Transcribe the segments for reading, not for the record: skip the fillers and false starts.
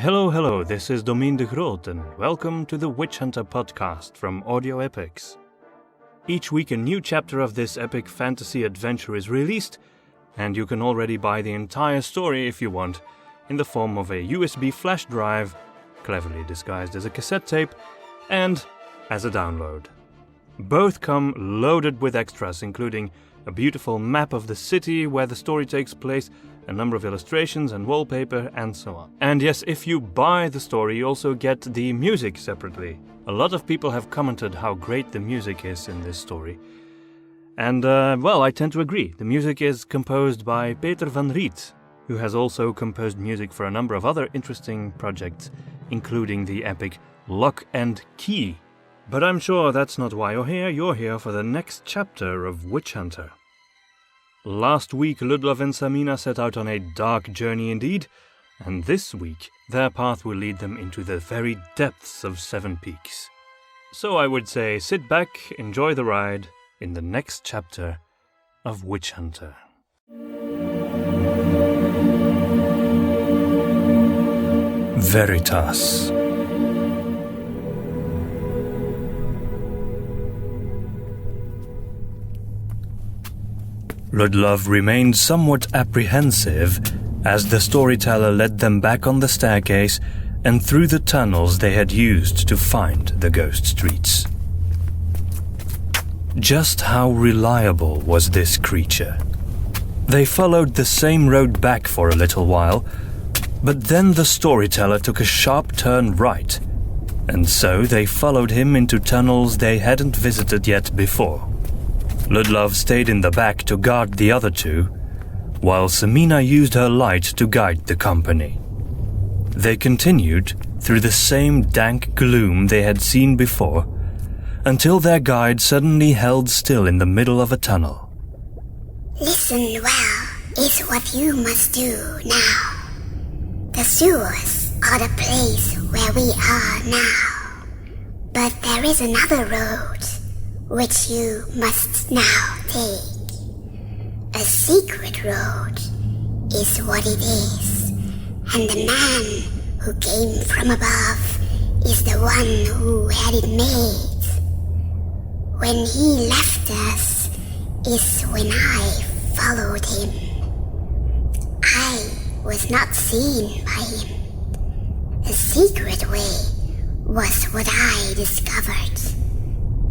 Hello, this is Domien De Groot and welcome to the Witch Hunter podcast from Audio Epics. Each week a new chapter of this epic fantasy adventure is released, and you can already buy the entire story if you want, in the form of a USB flash drive, cleverly disguised as a cassette tape, and as a download. Both come loaded with extras, including a beautiful map of the city where the story takes place, a number of illustrations and wallpaper, and so on. And yes, if you buy the story, you also get the music separately. A lot of people have commented how great the music is in this story. And, I tend to agree. The music is composed by Peter Van Riet, who has also composed music for a number of other interesting projects, including the epic Lock and Key. But I'm sure that's not why you're here. You're here for the next chapter of Witch Hunter. Last week, Ludlov and Samina set out on a dark journey indeed, and this week, their path will lead them into the very depths of Sevenpeaks. So I would say sit back, enjoy the ride, in the next chapter of Witch Hunter. Veritas. Ludlov remained somewhat apprehensive as the storyteller led them back on the staircase and through the tunnels they had used to find the ghost streets. Just how reliable was this creature? They followed the same road back for a little while, but then the storyteller took a sharp turn right, and so they followed him into tunnels they hadn't visited yet before. Ludlov stayed in the back to guard the other two, while Samina used her light to guide the company. They continued through the same dank gloom they had seen before, until their guide suddenly held still in the middle of a tunnel. Listen well is what you must do now. The sewers are the place where we are now, but there is another road which you must now take. A secret road is what it is, and the man who came from above is the one who had it made. When he left us is when I followed him. I was not seen by him. A secret way was what I discovered,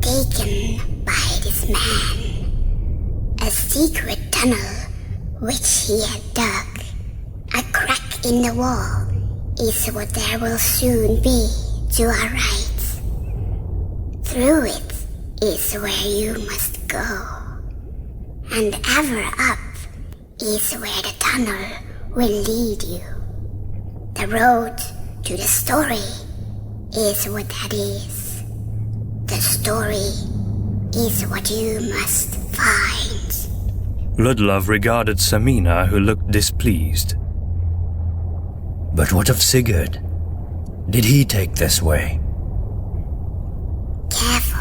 taken by this man. A secret tunnel which he had dug. A crack in the wall is what there will soon be to our right. Through it is where you must go. And ever up is where the tunnel will lead you. The road to the story is what that is. The story is what you must find. Ludlov regarded Samina, who looked displeased. But what of Sigurd? Did he take this way? Careful.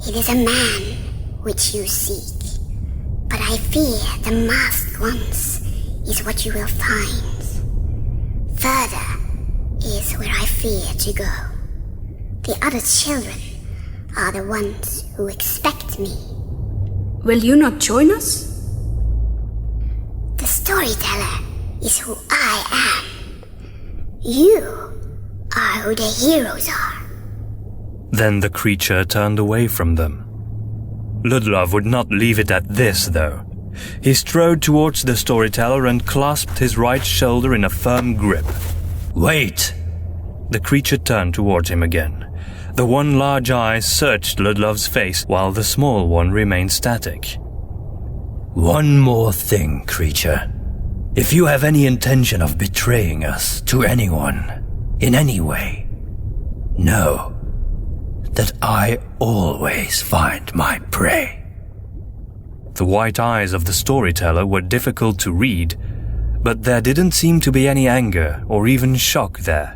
It is a man which you seek. But I fear the masked ones is what you will find. Further is where I fear to go. The other children are the ones who expect me. Will you not join us? The storyteller is who I am. You are who the heroes are. Then the creature turned away from them. Ludlov would not leave it at this, though. He strode towards the storyteller and clasped his right shoulder in a firm grip. Wait! The creature turned toward him again. The one large eye searched Ludlov's face, while the small one remained static. One more thing, creature. If you have any intention of betraying us to anyone, in any way, know that I always find my prey. The white eyes of the storyteller were difficult to read, but there didn't seem to be any anger or even shock there.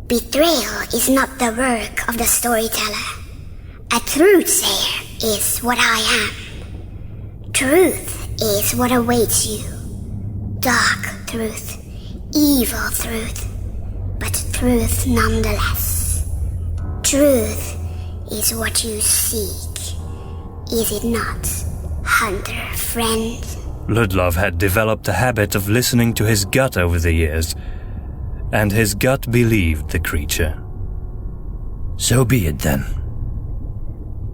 Betrayal is not the work of the storyteller. A truth-sayer is what I am. Truth is what awaits you. Dark truth Evil truth, but truth nonetheless. Truth is what you seek, is it not, hunter friend? Ludlov had developed a habit of listening to his gut over the years, and his gut believed the creature. So be it then.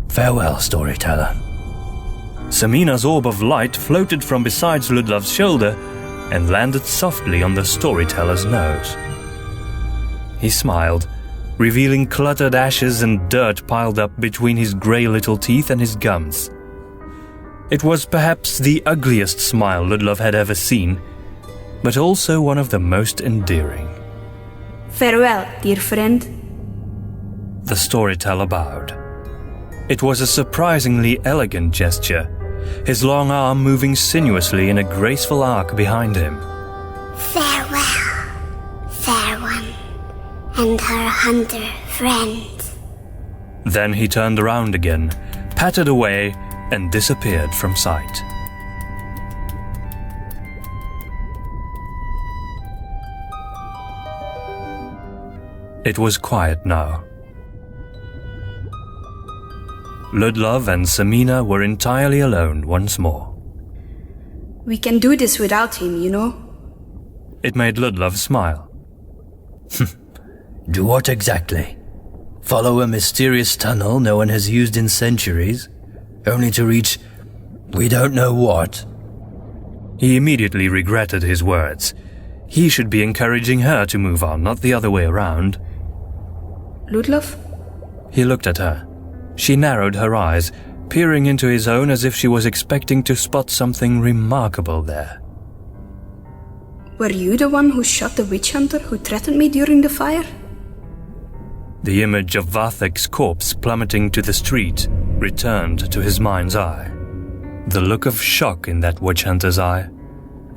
Farewell, storyteller. Samina's orb of light floated from beside Ludlov's shoulder and landed softly on the storyteller's nose. He smiled, revealing cluttered ashes and dirt piled up between his grey little teeth and his gums. It was perhaps the ugliest smile Ludlov had ever seen, but also one of the most endearing. Farewell, dear friend. The storyteller bowed. It was a surprisingly elegant gesture, his long arm moving sinuously in a graceful arc behind him. Farewell, fair one, and her hunter friend. Then he turned around again, pattered away, and disappeared from sight. It was quiet now. Ludlov and Samina were entirely alone once more. We can do this without him, you know? It made Ludlov smile. Do what exactly? Follow a mysterious tunnel no one has used in centuries, only to reach we don't know what? He immediately regretted his words. He should be encouraging her to move on, not the other way around. Ludlov? He looked at her. She narrowed her eyes, peering into his own as if she was expecting to spot something remarkable there. Were you the one who shot the witch hunter who threatened me during the fire? The image of Vathek's corpse plummeting to the street returned to his mind's eye. The look of shock in that witch hunter's eye,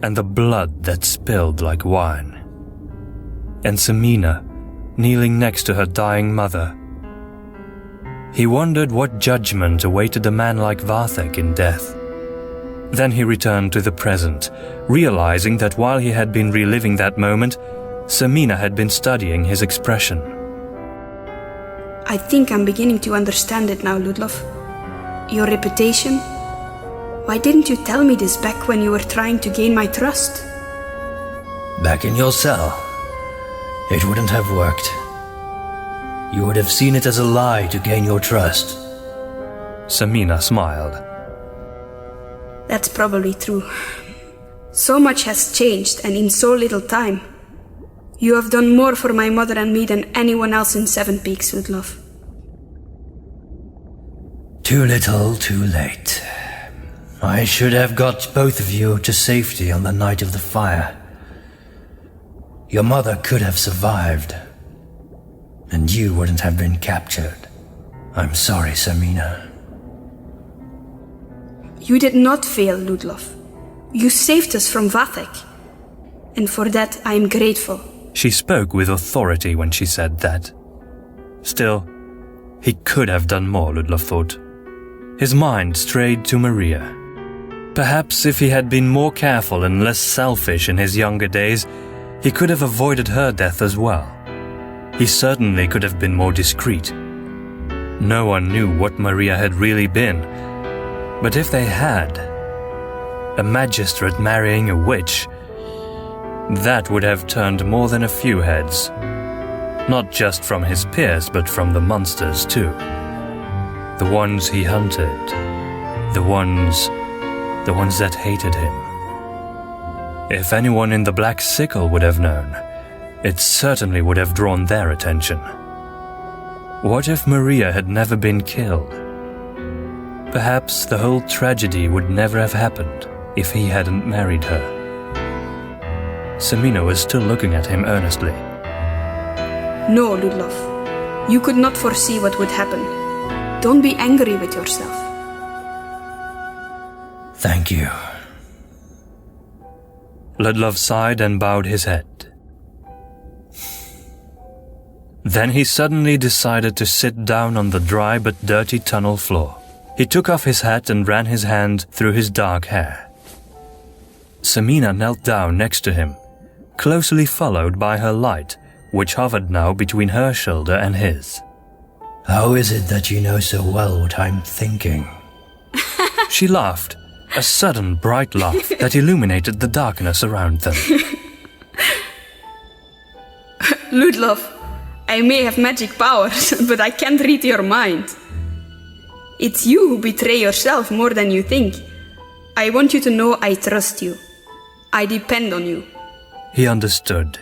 and the blood that spilled like wine. And Samina, kneeling next to her dying mother. He wondered what judgment awaited a man like Vathek in death. Then he returned to the present, realizing that while he had been reliving that moment, Samina had been studying his expression. I think I'm beginning to understand it now, Ludlov. Your reputation. Why didn't you tell me this back when you were trying to gain my trust? Back in your cell. It wouldn't have worked. You would have seen it as a lie to gain your trust. Samina smiled. That's probably true. So much has changed, and in so little time. You have done more for my mother and me than anyone else in Sevenpeaks, Ludlov. Too little, too late. I should have got both of you to safety on the night of the fire. Your mother could have survived, and you wouldn't have been captured. I'm sorry, Samina. You did not fail, Ludlov. You saved us from Vathek. And for that I am grateful. She spoke with authority when she said that. Still, he could have done more, Ludlov thought. His mind strayed to Maria. Perhaps if he had been more careful and less selfish in his younger days, he could have avoided her death as well. He certainly could have been more discreet. No one knew what Maria had really been. But if they had, a magistrate marrying a witch, that would have turned more than a few heads. Not just from his peers, but from the monsters too. The ones he hunted. The ones that hated him. If anyone in the Black Sickle would have known, it certainly would have drawn their attention. What if Maria had never been killed? Perhaps the whole tragedy would never have happened if he hadn't married her. Samina was still looking at him earnestly. No, Ludlov. You could not foresee what would happen. Don't be angry with yourself. Thank you. Ludlov sighed and bowed his head. Then he suddenly decided to sit down on the dry but dirty tunnel floor. He took off his hat and ran his hand through his dark hair. Samina knelt down next to him, closely followed by her light, which hovered now between her shoulder and his. How is it that you know so well what I'm thinking? She laughed, a sudden bright laugh that illuminated the darkness around them. Ludlov, I may have magic powers, but I can't read your mind. It's you who betray yourself more than you think. I want you to know I trust you. I depend on you. He understood.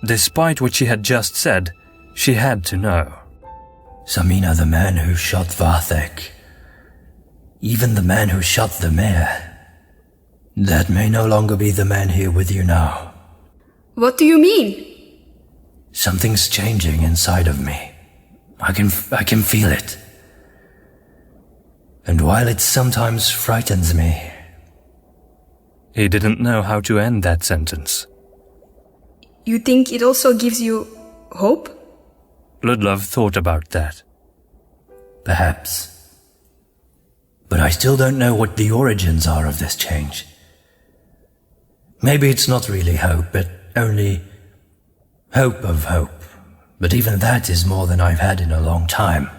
Despite what she had just said, she had to know. Samina, the man who shot Vathek, even the man who shot the mayor, that may no longer be the man here with you now. What do you mean? Something's changing inside of me. I can feel it. And while it sometimes frightens me... He didn't know how to end that sentence. You think it also gives you hope? Ludlov thought about that. Perhaps. But I still don't know what the origins are of this change. Maybe it's not really hope, but only hope of hope. But even that is more than I've had in a long time.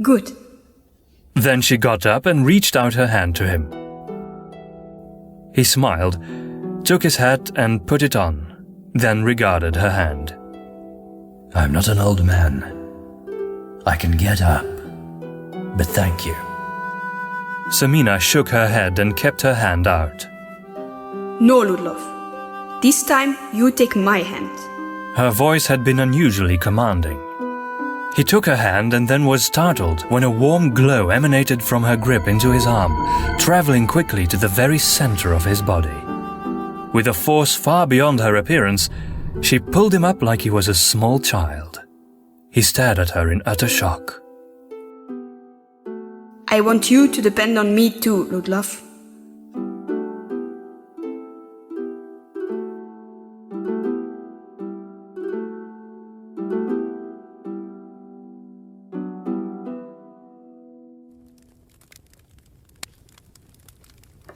Good. Then she got up and reached out her hand to him. He smiled, took his hat and put it on, then regarded her hand. I'm not an old man. I can get up. But thank you. Samina shook her head and kept her hand out. No, Ludlov. This time you take my hand. Her voice had been unusually commanding. He took her hand and then was startled when a warm glow emanated from her grip into his arm, traveling quickly to the very center of his body. With a force far beyond her appearance, she pulled him up like he was a small child. He stared at her in utter shock. I want you to depend on me too, Ludlov.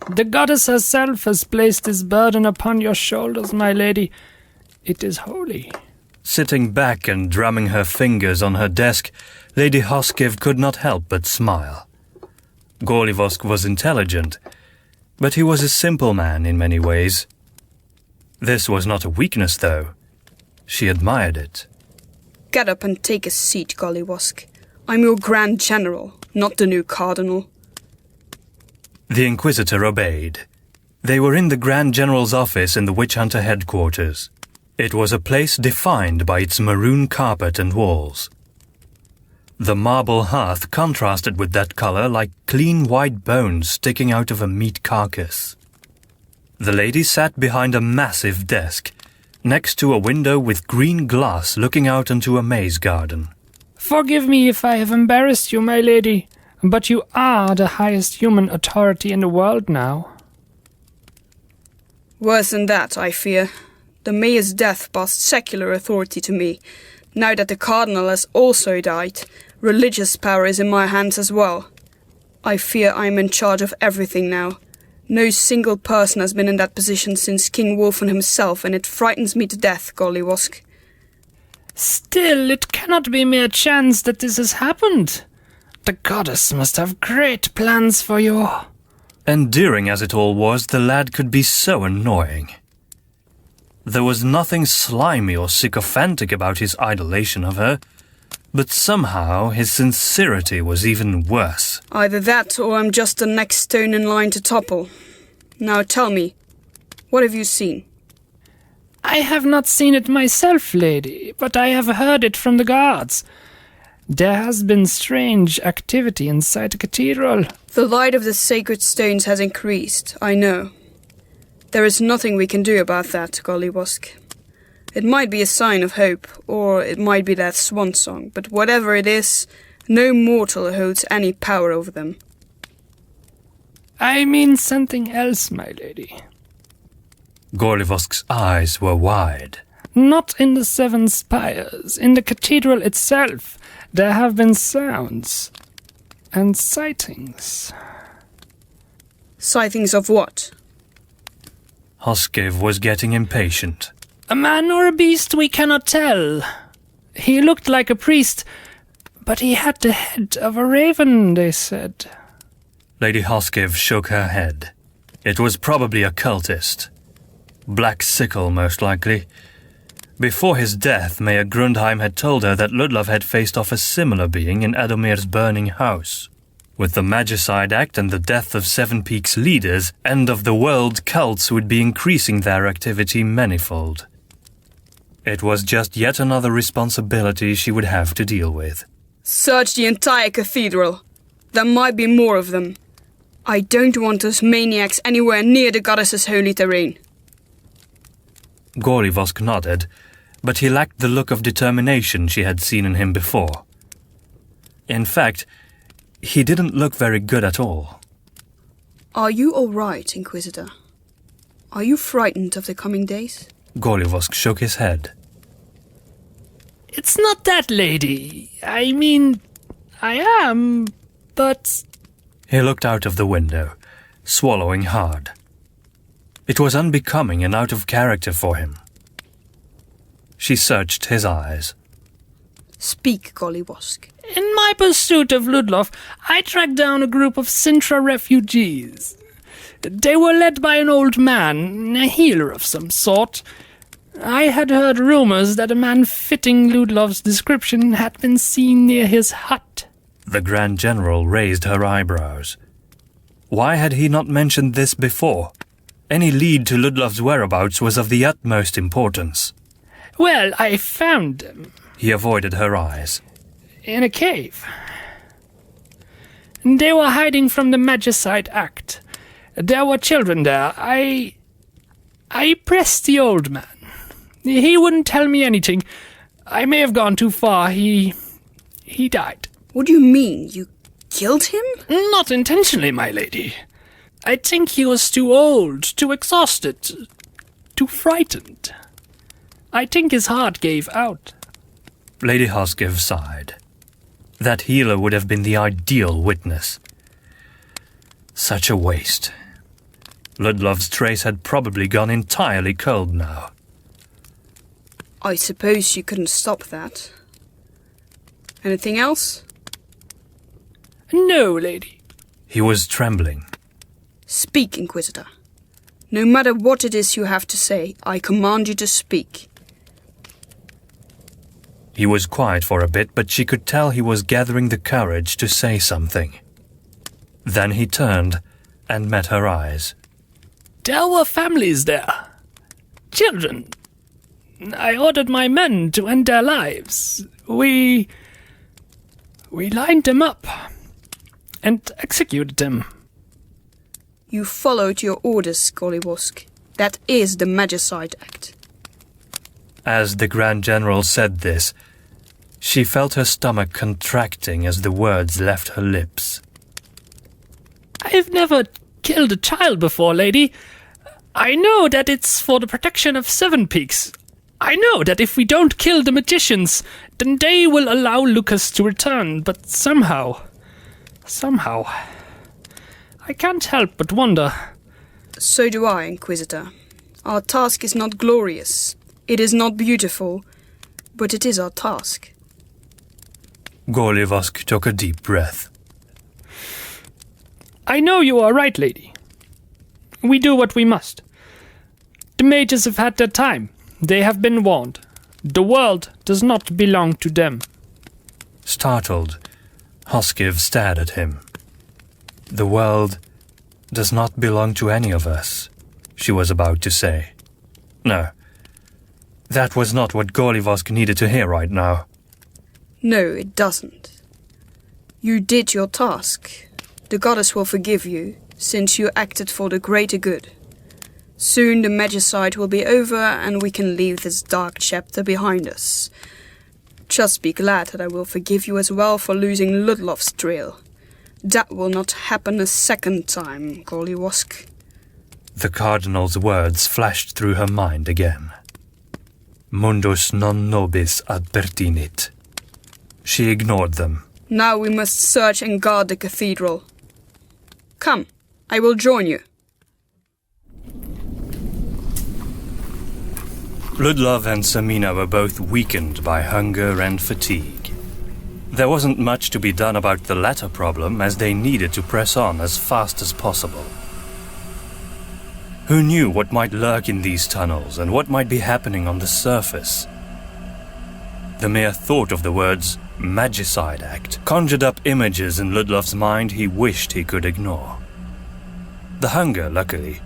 The goddess herself has placed this burden upon your shoulders, my lady. It is holy. Sitting back and drumming her fingers on her desk, Lady Hoskiv could not help but smile. Gorlivosk was intelligent, but he was a simple man in many ways. This was not a weakness, though. She admired it. Get up and take a seat, Gorlivosk. I'm your Grand General, not the new Cardinal. The Inquisitor obeyed. They were in the Grand General's office in the Witch Hunter headquarters. It was a place defined by its maroon carpet and walls. The marble hearth contrasted with that color like clean white bones sticking out of a meat carcass. The lady sat behind a massive desk, next to a window with green glass looking out into a maze garden. Forgive me if I have embarrassed you, my lady, but you are the highest human authority in the world now. Worse than that, I fear. The mayor's death passed secular authority to me. Now that the cardinal has also died, religious power is in my hands as well. I fear I am in charge of everything now. No single person has been in that position since King Wolfen himself, and it frightens me to death, Gorlivosk. Still, it cannot be mere chance that this has happened. The goddess must have great plans for you. Endearing as it all was, the lad could be so annoying. There was nothing slimy or sycophantic about his idolation of her, but somehow his sincerity was even worse. Either that, or I'm just the next stone in line to topple. Now tell me, what have you seen? I have not seen it myself, lady, but I have heard it from the guards. There has been strange activity inside the cathedral. The light of the sacred stones has increased, I know. There is nothing we can do about that, Gorlivosk. It might be a sign of hope, or it might be their swan song, but whatever it is, no mortal holds any power over them. I mean something else, my lady. Gorlivosk's eyes were wide. Not in the Seven Spires. In the cathedral itself, there have been sounds and sightings. Sightings of what? Hoskiv was getting impatient. A man or a beast, we cannot tell. He looked like a priest, but he had the head of a raven, they said. Lady Hoskiv shook her head. It was probably a cultist. Black Sickle, most likely. Before his death, Mayor Grundheim had told her that Ludlov had faced off a similar being in Adomir's burning house. With the Magicide Act and the death of Sevenpeaks leaders, end-of-the-world cults would be increasing their activity manifold. It was just yet another responsibility she would have to deal with. Search the entire cathedral. There might be more of them. I don't want those maniacs anywhere near the goddess's holy terrain. Gorivosk nodded, but he lacked the look of determination she had seen in him before. In fact, he didn't look very good at all. Are you all right, Inquisitor? Are you frightened of the coming days? Gorivosk shook his head. It's not that, lady. I mean, I am, but... He looked out of the window, swallowing hard. It was unbecoming and out of character for him. She searched his eyes. Speak, Gorivosk. In my pursuit of Ludlov, I tracked down a group of Sintra refugees. They were led by an old man, a healer of some sort. I had heard rumors that a man fitting Ludlov's description had been seen near his hut. The Grand General raised her eyebrows. Why had he not mentioned this before? Any lead to Ludlov's whereabouts was of the utmost importance. Well, I found them. He avoided her eyes. In a cave. They were hiding from the Magicide Act. There were children there. I pressed the old man. He wouldn't tell me anything. I may have gone too far. He died. What do you mean? You killed him? Not intentionally, my lady. I think he was too old, too exhausted, too frightened. I think his heart gave out. Lady Hoskiv sighed. That healer would have been the ideal witness. Such a waste. Ludlov's trace had probably gone entirely cold now. I suppose you couldn't stop that. Anything else? No, lady. He was trembling. Speak, Inquisitor. No matter what it is you have to say, I command you to speak. He was quiet for a bit, but she could tell he was gathering the courage to say something. Then he turned and met her eyes. There were families there. Children. I ordered my men to end their lives. We lined them up and executed them. You followed your orders, Gorivosk. That is the Magicide Act. As the Grand General said this, she felt her stomach contracting as the words left her lips. I've never killed a child before, lady. I know that it's for the protection of Sevenpeaks. I know that if we don't kill the magicians, then they will allow Lucas to return, but somehow, I can't help but wonder. So do I, Inquisitor. Our task is not glorious. It is not beautiful, but it is our task. Gorivosk took a deep breath. I know you are right, lady. We do what we must. The mages have had their time. They have been warned. The world does not belong to them. Startled, Hoskiv stared at him. The world does not belong to any of us, she was about to say. No, that was not what Gorivosk needed to hear right now. No, it doesn't. You did your task. The goddess will forgive you, since you acted for the greater good. Soon the Magicide will be over and we can leave this dark chapter behind us. Just be glad that I will forgive you as well for losing Ludlov's trail. That will not happen a second time, Gorivosk. The Cardinal's words flashed through her mind again. Mundus non nobis adpertinit. She ignored them. Now we must search and guard the cathedral. Come, I will join you. Ludlov and Samina were both weakened by hunger and fatigue. There wasn't much to be done about the latter problem, as they needed to press on as fast as possible. Who knew what might lurk in these tunnels and what might be happening on the surface? The mere thought of the words Magicide Act conjured up images in Ludlov's mind he wished he could ignore. The hunger, luckily,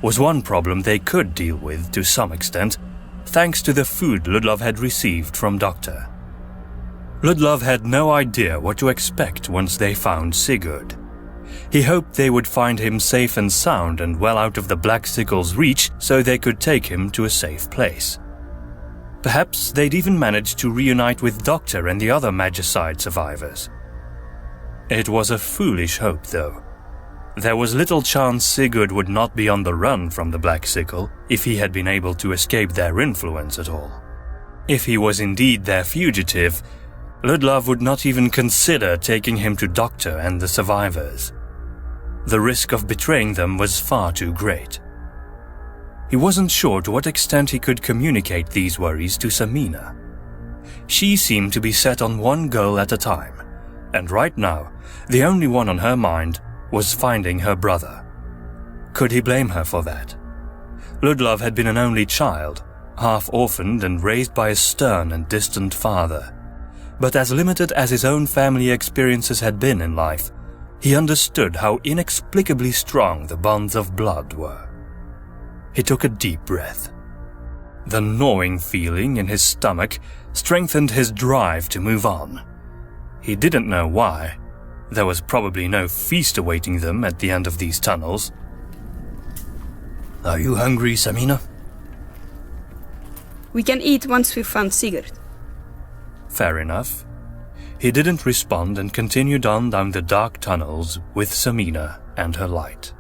was one problem they could deal with to some extent, thanks to the food Ludlov had received from Doctor. Ludlov had no idea what to expect once they found Sigurd. He hoped they would find him safe and sound and well out of the Black Sickle's reach so they could take him to a safe place. Perhaps they'd even manage to reunite with Doctor and the other Magicide survivors. It was a foolish hope, though. There was little chance Sigurd would not be on the run from the Black Sickle if he had been able to escape their influence at all. If he was indeed their fugitive, Ludlov would not even consider taking him to Doctor and the survivors. The risk of betraying them was far too great. He wasn't sure to what extent he could communicate these worries to Samina. She seemed to be set on one goal at a time, and right now, the only one on her mind was finding her brother. Could he blame her for that? Ludlov had been an only child, half-orphaned and raised by a stern and distant father. But as limited as his own family experiences had been in life, he understood how inexplicably strong the bonds of blood were. He took a deep breath. The gnawing feeling in his stomach strengthened his drive to move on. He didn't know why. There was probably no feast awaiting them at the end of these tunnels. Are you hungry, Samina? We can eat once we've found Sigurd. Fair enough. He didn't respond and continued on down the dark tunnels with Samina and her light.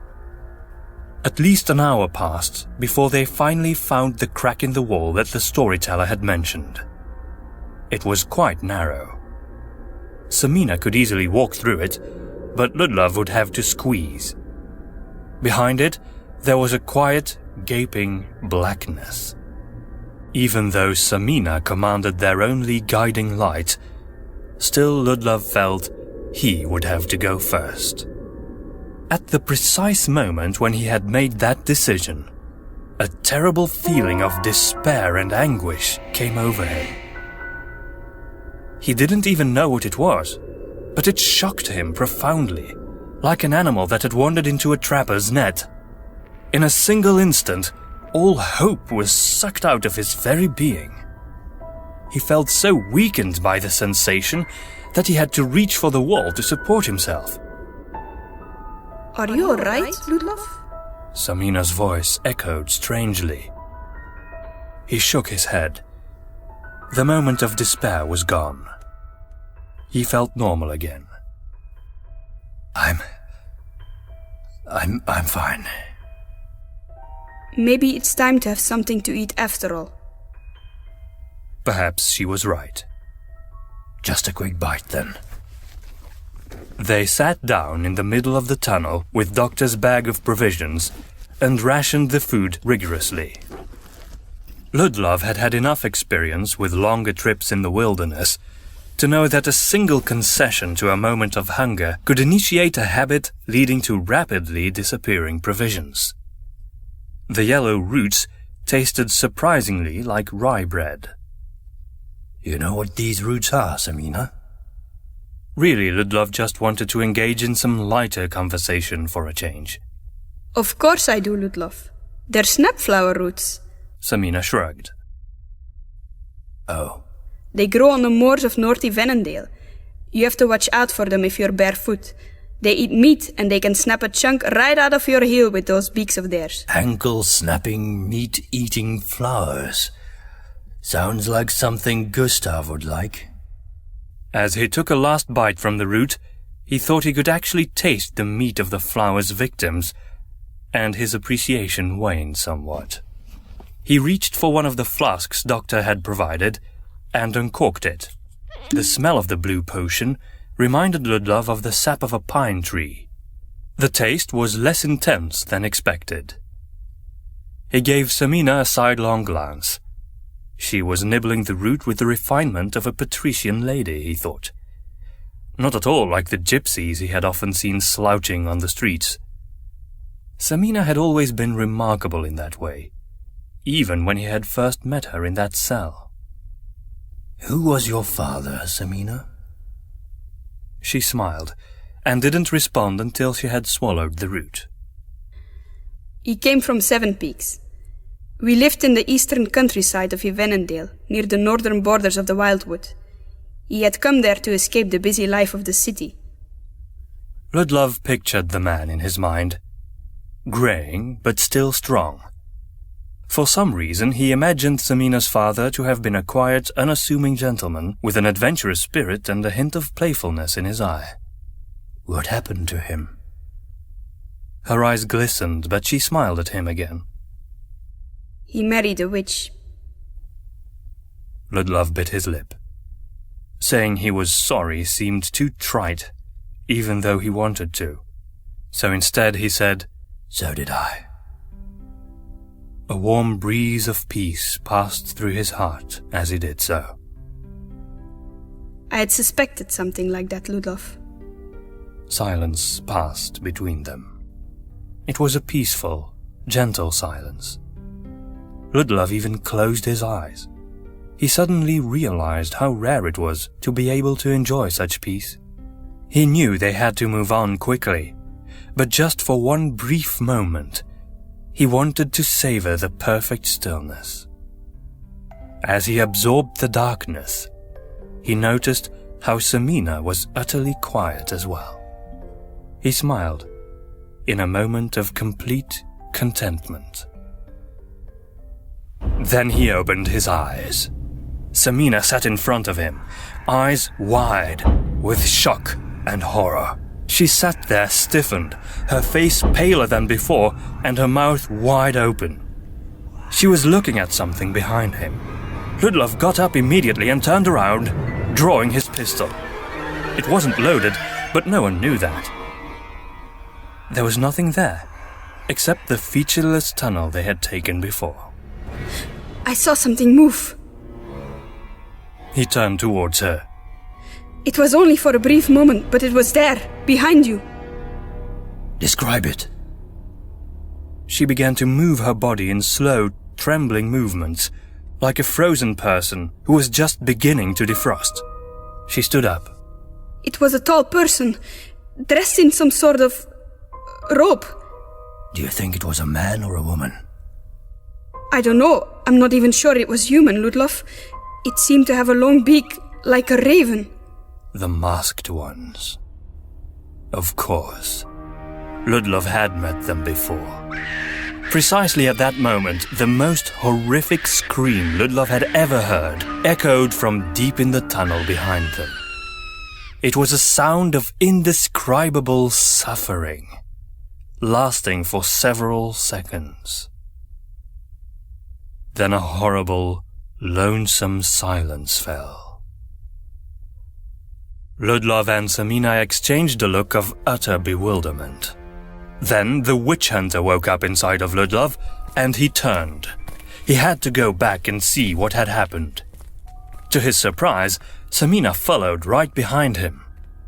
At least an hour passed before they finally found the crack in the wall that the storyteller had mentioned. It was quite narrow. Samina could easily walk through it, but Ludlov would have to squeeze. Behind it, there was a quiet, gaping blackness. Even though Samina commanded their only guiding light, still Ludlov felt he would have to go first. At the precise moment when he had made that decision, a terrible feeling of despair and anguish came over him. He didn't even know what it was, but it shocked him profoundly, like an animal that had wandered into a trapper's net. In a single instant, all hope was sucked out of his very being. He felt so weakened by the sensation that he had to reach for the wall to support himself. Are you alright, Ludlov? Samina's voice echoed strangely. He shook his head. The moment of despair was gone. He felt normal again. I'm fine. Maybe it's time to have something to eat after all. Perhaps she was right. Just a quick bite then. They sat down in the middle of the tunnel with Doctor's bag of provisions and rationed the food rigorously. Ludlov had had enough experience with longer trips in the wilderness to know that a single concession to a moment of hunger could initiate a habit leading to rapidly disappearing provisions. The yellow roots tasted surprisingly like rye bread. You know what these roots are, Samina? Really, Ludlov just wanted to engage in some lighter conversation for a change. Of course I do, Ludlov. They're snapflower roots. Samina shrugged. Oh. They grow on the moors of Northy Vennendale. You have to watch out for them if you're barefoot. They eat meat and they can snap a chunk right out of your heel with those beaks of theirs. Ankle-snapping, meat-eating flowers. Sounds like something Gustav would like. As he took a last bite from the root, he thought he could actually taste the meat of the flower's victims, and his appreciation waned somewhat. He reached for one of the flasks Doctor had provided and uncorked it. The smell of the blue potion reminded Ludlov of the sap of a pine tree. The taste was less intense than expected. He gave Samina a sidelong glance, She was nibbling the root with the refinement of a patrician lady, he thought. Not at all like the gypsies he had often seen slouching on the streets. Samina had always been remarkable in that way, even when he had first met her in that cell. "Who was your father, Samina?" She smiled, and didn't respond until she had swallowed the root. He came from Sevenpeaks. We lived in the eastern countryside of Yvenendale, near the northern borders of the Wildwood. He had come there to escape the busy life of the city. Ludlov pictured the man in his mind, greying but still strong. For some reason he imagined Samina's father to have been a quiet, unassuming gentleman with an adventurous spirit and a hint of playfulness in his eye. What happened to him? Her eyes glistened, but she smiled at him again. He married a witch. Ludlov bit his lip. Saying he was sorry seemed too trite, even though he wanted to. So instead he said, "So did I." A warm breeze of peace passed through his heart as he did so. I had suspected something like that, Ludlov. Silence passed between them. It was a peaceful, gentle silence. Ludlov even closed his eyes. He suddenly realized how rare it was to be able to enjoy such peace. He knew they had to move on quickly, but just for one brief moment, he wanted to savor the perfect stillness. As he absorbed the darkness, he noticed how Samina was utterly quiet as well. He smiled, in a moment of complete contentment. Then he opened his eyes. Samina sat in front of him, eyes wide with shock and horror. She sat there stiffened, her face paler than before and her mouth wide open. She was looking at something behind him. Ludlov got up immediately and turned around, drawing his pistol. It wasn't loaded, but no one knew that. There was nothing there, except the featureless tunnel they had taken before. I saw something move. He turned towards her. It was only for a brief moment, but it was there, behind you. "Describe it." She began to move her body in slow, trembling movements, like a frozen person who was just beginning to defrost. She stood up. It was a tall person, dressed in some sort of robe. Do you think it was a man or a woman? I don't know. I'm not even sure it was human, Ludlov. It seemed to have a long beak, like a raven. The masked ones. Of course. Ludlov had met them before. Precisely at that moment, the most horrific scream Ludlov had ever heard echoed from deep in the tunnel behind them. It was a sound of indescribable suffering, lasting for several seconds. Then a horrible, lonesome silence fell. Ludlov and Samina exchanged a look of utter bewilderment. Then the witch hunter woke up inside of Ludlov, and he turned. He had to go back and see what had happened. To his surprise, Samina followed right behind him.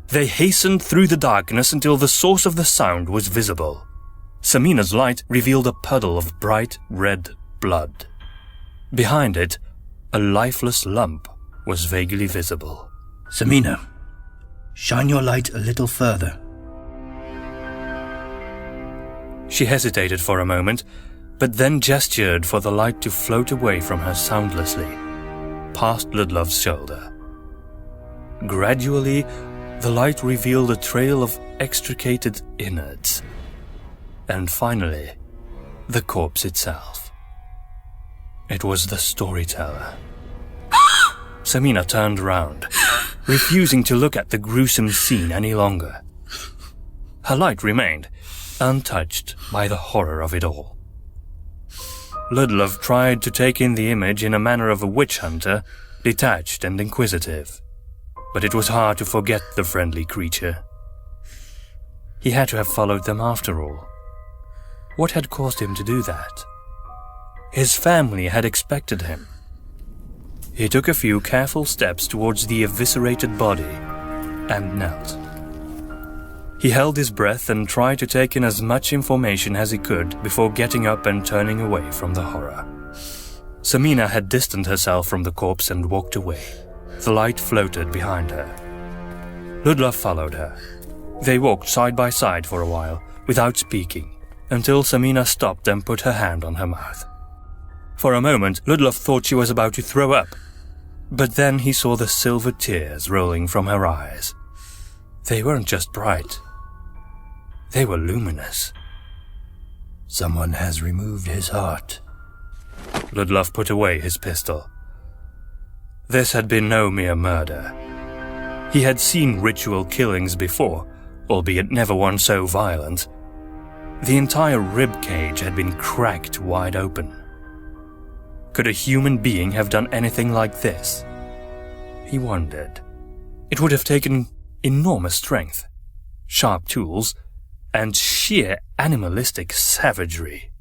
They hastened through the darkness until the source of the sound was visible. Samina's light revealed a puddle of bright red blood. Behind it, a lifeless lump was vaguely visible. "Samina, shine your light a little further." She hesitated for a moment, but then gestured for the light to float away from her soundlessly, past Ludlov's shoulder. Gradually, the light revealed a trail of extricated innards. And finally, the corpse itself. It was the storyteller. Samina turned round, refusing to look at the gruesome scene any longer. Her light remained, untouched by the horror of it all. Ludlov tried to take in the image in a manner of a witch hunter, detached and inquisitive, but it was hard to forget the friendly creature. He had to have followed them after all. What had caused him to do that? His family had expected him. He took a few careful steps towards the eviscerated body and knelt. He held his breath and tried to take in as much information as he could before getting up and turning away from the horror. Samina had distanced herself from the corpse and walked away. The light floated behind her. Ludlov followed her. They walked side by side for a while, without speaking, until Samina stopped and put her hand on her mouth. For a moment, Ludlov thought she was about to throw up, but then he saw the silver tears rolling from her eyes. They weren't just bright. They were luminous. Someone has removed his heart. Ludlov put away his pistol. This had been no mere murder. He had seen ritual killings before, albeit never one so violent. The entire rib cage had been cracked wide open. Could a human being have done anything like this? He wondered. It would have taken enormous strength, sharp tools, and sheer animalistic savagery.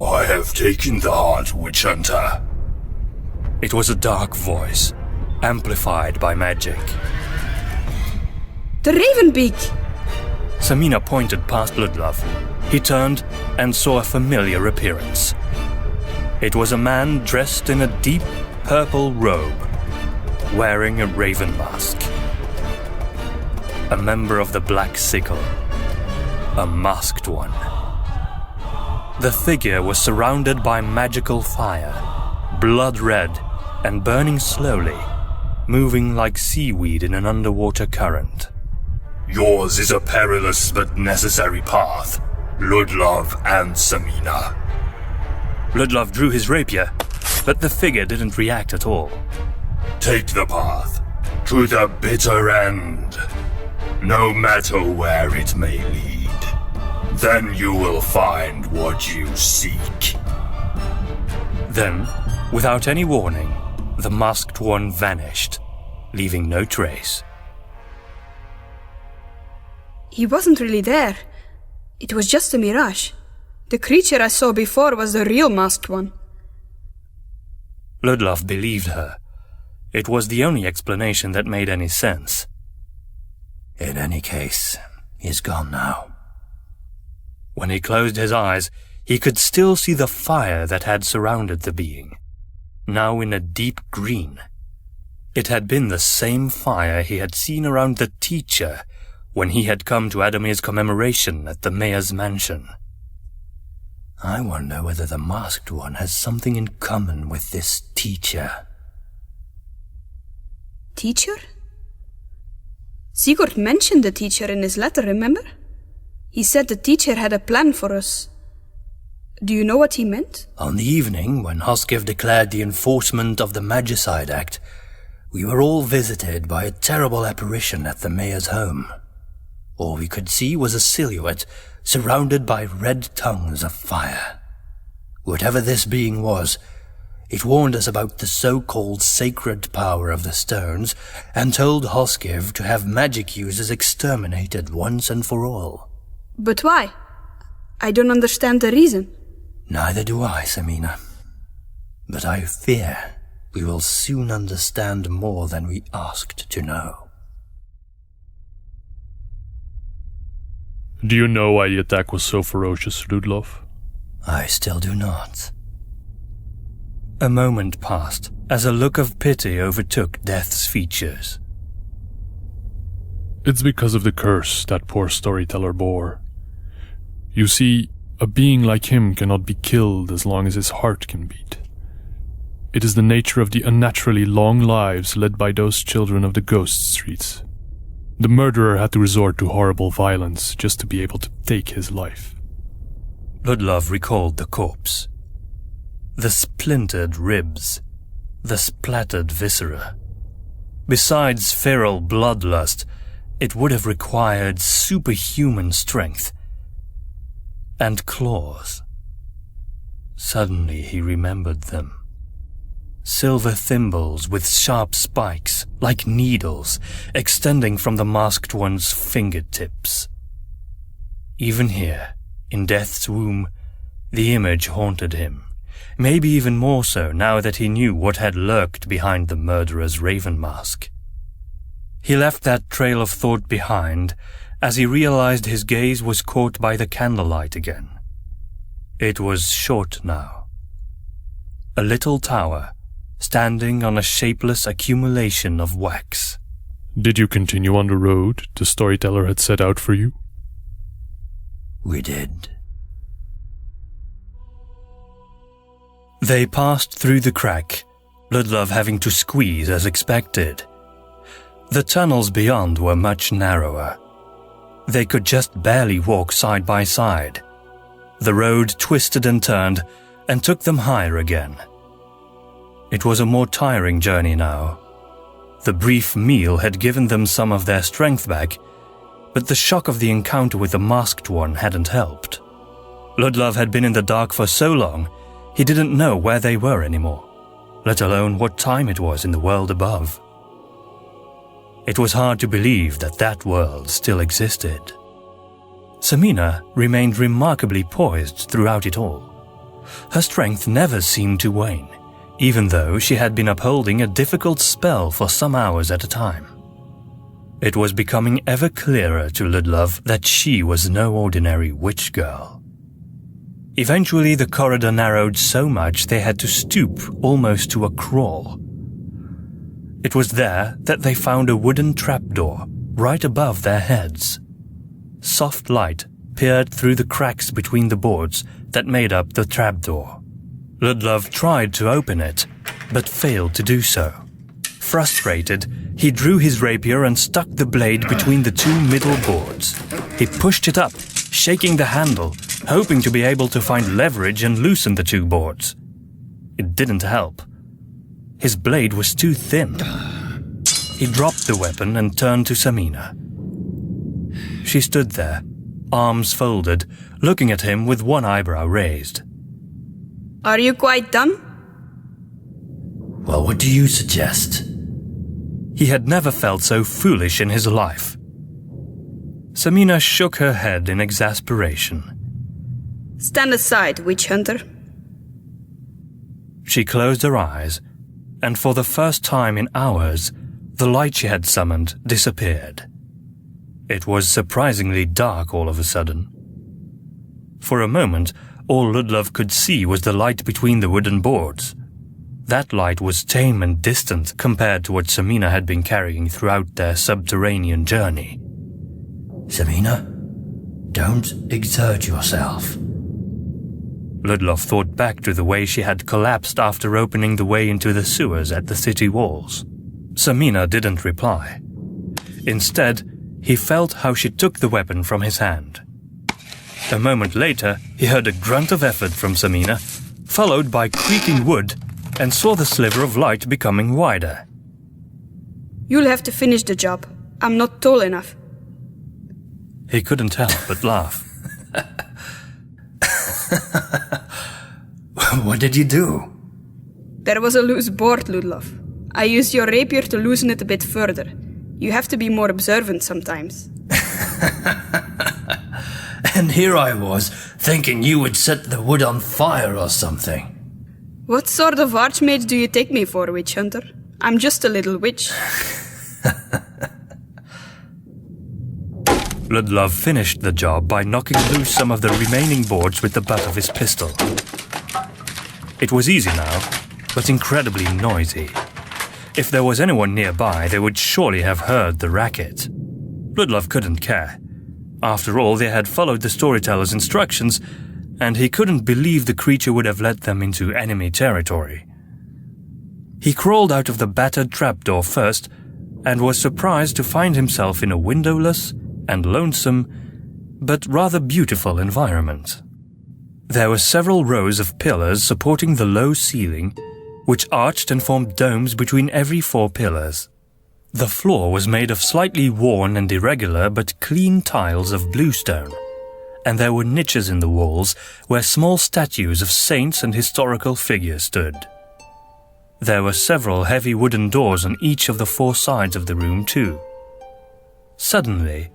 I have taken the heart, witch hunter. It was a dark voice, amplified by magic. The Ravenbeak! Samina pointed past Ludlov. He turned and saw a familiar appearance. It was a man dressed in a deep purple robe, wearing a raven mask. A member of the Black Sickle. A masked one. The figure was surrounded by magical fire, blood red and burning slowly, moving like seaweed in an underwater current. Yours is a perilous but necessary path, Ludlov and Samina. Ludlov drew his rapier, but the figure didn't react at all. Take the path, to the bitter end, no matter where it may lead. Then you will find what you seek. Then, without any warning, the masked one vanished, leaving no trace. He wasn't really there. It was just a mirage. The creature I saw before was the real masked one. Ludlov believed her. It was the only explanation that made any sense. In any case, he's gone now. When he closed his eyes, he could still see the fire that had surrounded the being, now in a deep green. It had been the same fire he had seen around the teacher when he had come to Adamir's commemoration at the mayor's mansion. I wonder whether the masked one has something in common with this teacher. Teacher? Sigurd mentioned the teacher in his letter, remember? He said the teacher had a plan for us. Do you know what he meant? On the evening when Hoskiv declared the enforcement of the Magicide Act, we were all visited by a terrible apparition at the mayor's home. All we could see was a silhouette surrounded by red tongues of fire. Whatever this being was, it warned us about the so-called sacred power of the stones and told Hoskiv to have magic users exterminated once and for all. But why? I don't understand the reason. Neither do I, Samina. But I fear we will soon understand more than we asked to know. Do you know why the attack was so ferocious, Ludlov? I still do not. A moment passed as a look of pity overtook Death's features. It's because of the curse that poor storyteller bore. You see, a being like him cannot be killed as long as his heart can beat. It is the nature of the unnaturally long lives led by those children of the ghost streets. The murderer had to resort to horrible violence just to be able to take his life. Ludlov recalled the corpse. The splintered ribs, the splattered viscera. Besides feral bloodlust, it would have required superhuman strength. And claws. Suddenly he remembered them. Silver thimbles with sharp spikes, like needles, extending from the masked one's fingertips. Even here, in Death's womb, the image haunted him, maybe even more so now that he knew what had lurked behind the murderer's raven mask. He left that trail of thought behind as he realized his gaze was caught by the candlelight again. It was short now. A little tower, standing on a shapeless accumulation of wax. Did you continue on the road the storyteller had set out for you? We did. They passed through the crack, Ludlov having to squeeze as expected. The tunnels beyond were much narrower. They could just barely walk side by side. The road twisted and turned and took them higher again. It was a more tiring journey now. The brief meal had given them some of their strength back, but the shock of the encounter with the masked one hadn't helped. Ludlov had been in the dark for so long, he didn't know where they were anymore, let alone what time it was in the world above. It was hard to believe that that world still existed. Samina remained remarkably poised throughout it all. Her strength never seemed to wane, even though she had been upholding a difficult spell for some hours at a time. It was becoming ever clearer to Ludlov that she was no ordinary witch girl. Eventually the corridor narrowed so much they had to stoop almost to a crawl. It was there that they found a wooden trapdoor right above their heads. Soft light peered through the cracks between the boards that made up the trapdoor. Ludlov tried to open it, but failed to do so. Frustrated, he drew his rapier and stuck the blade between the two middle boards. He pushed it up, shaking the handle, hoping to be able to find leverage and loosen the two boards. It didn't help. His blade was too thin. He dropped the weapon and turned to Samina. She stood there, arms folded, looking at him with one eyebrow raised. Are you quite done? Well, what do you suggest? He had never felt so foolish in his life. Samina shook her head in exasperation. Stand aside, witch hunter. She closed her eyes, and for the first time in hours, the light she had summoned disappeared. It was surprisingly dark all of a sudden. For a moment, all Ludlov could see was the light between the wooden boards. That light was tame and distant compared to what Samina had been carrying throughout their subterranean journey. Samina, don't exert yourself. Ludlov thought back to the way she had collapsed after opening the way into the sewers at the city walls. Samina didn't reply. Instead, he felt how she took the weapon from his hand. A moment later, he heard a grunt of effort from Samina, followed by creaking wood, and saw the sliver of light becoming wider. You'll have to finish the job. I'm not tall enough. He couldn't help but laugh. What did you do? There was a loose board, Ludlov. I used your rapier to loosen it a bit further. You have to be more observant sometimes. And here I was, thinking you would set the wood on fire or something. What sort of archmage do you take me for, witch hunter? I'm just a little witch. Ludlov finished the job by knocking loose some of the remaining boards with the butt of his pistol. It was easy now, but incredibly noisy. If there was anyone nearby, they would surely have heard the racket. Ludlov couldn't care. After all, they had followed the storyteller's instructions, and he couldn't believe the creature would have led them into enemy territory. He crawled out of the battered trapdoor first, and was surprised to find himself in a windowless and lonesome, but rather beautiful environment. There were several rows of pillars supporting the low ceiling, which arched and formed domes between every 4 pillars. The floor was made of slightly worn and irregular but clean tiles of bluestone, and there were niches in the walls where small statues of saints and historical figures stood. There were several heavy wooden doors on each of the 4 sides of the room too. Suddenly,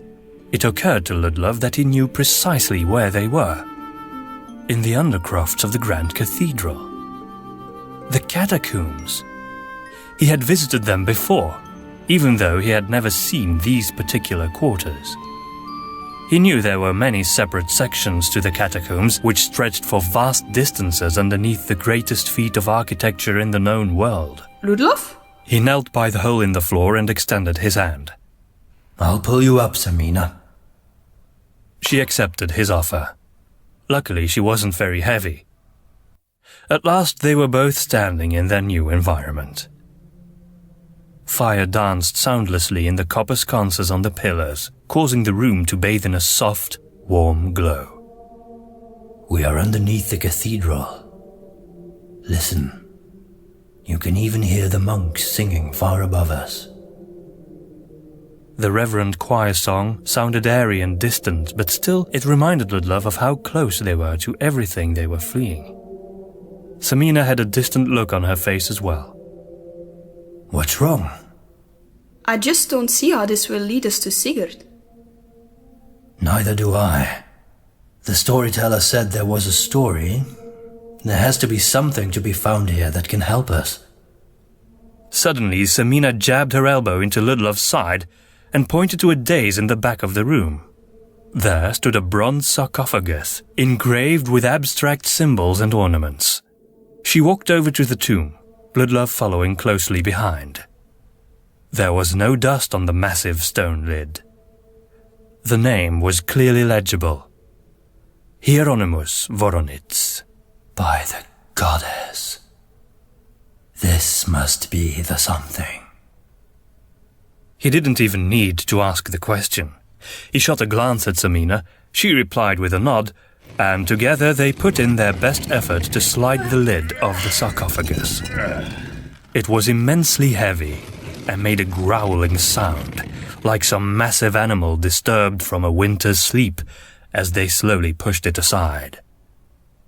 it occurred to Ludlov that he knew precisely where they were. In the undercrofts of the Grand Cathedral. The catacombs. He had visited them before, even though he had never seen these particular quarters. He knew there were many separate sections to the catacombs which stretched for vast distances underneath the greatest feat of architecture in the known world. Ludlov? He knelt by the hole in the floor and extended his hand. I'll pull you up, Samina. She accepted his offer. Luckily, she wasn't very heavy. At last, they were both standing in their new environment. Fire danced soundlessly in the copper sconces on the pillars, causing the room to bathe in a soft, warm glow. We are underneath the cathedral. Listen. You can even hear the monks singing far above us. The reverent choir song sounded airy and distant, but still it reminded Ludlov of how close they were to everything they were fleeing. Samina had a distant look on her face as well. What's wrong? I just don't see how this will lead us to Sigurd. Neither do I. The storyteller said there was a story. There has to be something to be found here that can help us. Suddenly, Samina jabbed her elbow into Ludlov's side and pointed to a dais in the back of the room. There stood a bronze sarcophagus, engraved with abstract symbols and ornaments. She walked over to the tomb, Ludlov following closely behind. There was no dust on the massive stone lid. The name was clearly legible. Hieronymus Voronitz. By the goddess. This must be the something. He didn't even need to ask the question. He shot a glance at Samina, she replied with a nod, and together they put in their best effort to slide the lid of the sarcophagus. It was immensely heavy and made a growling sound, like some massive animal disturbed from a winter's sleep, as they slowly pushed it aside.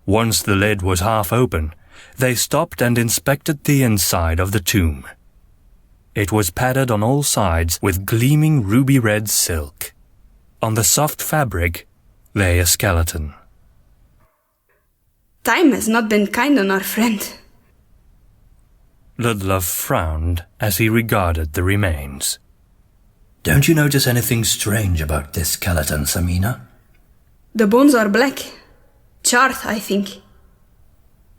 Once the lid was half open, they stopped and inspected the inside of the tomb. It was padded on all sides with gleaming ruby-red silk. On the soft fabric lay a skeleton. Time has not been kind on our friend. Ludlov frowned as he regarded the remains. Don't you notice anything strange about this skeleton, Samina? The bones are black. Charred, I think.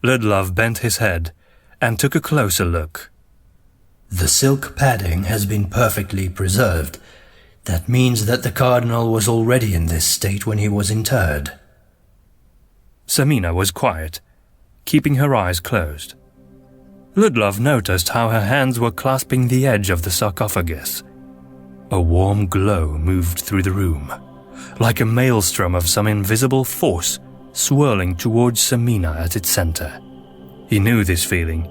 Ludlov bent his head and took a closer look. The silk padding has been perfectly preserved. That means that the cardinal was already in this state when he was interred. Samina was quiet, keeping her eyes closed. Ludlov noticed how her hands were clasping the edge of the sarcophagus. A warm glow moved through the room, like a maelstrom of some invisible force swirling towards Samina at its center. He knew this feeling,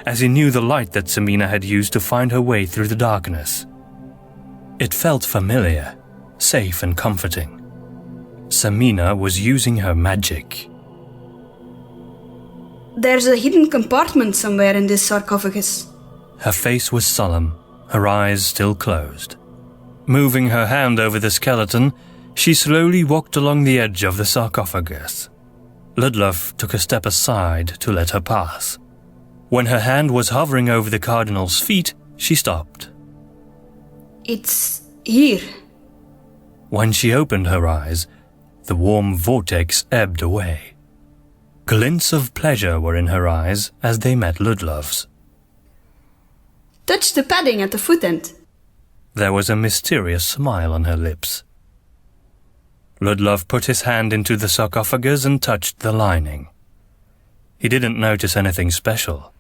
as he knew the light that Samina had used to find her way through the darkness. It felt familiar, safe and comforting. Samina was using her magic. There's a hidden compartment somewhere in this sarcophagus. Her face was solemn, her eyes still closed. Moving her hand over the skeleton, she slowly walked along the edge of the sarcophagus. Ludlov took a step aside to let her pass. When her hand was hovering over the cardinal's feet, she stopped. It's here. When she opened her eyes, the warm vortex ebbed away. Glints of pleasure were in her eyes as they met Ludlov's. Touch the padding at the foot end. There was a mysterious smile on her lips. Ludlov put his hand into the sarcophagus and touched the lining. He didn't notice anything special.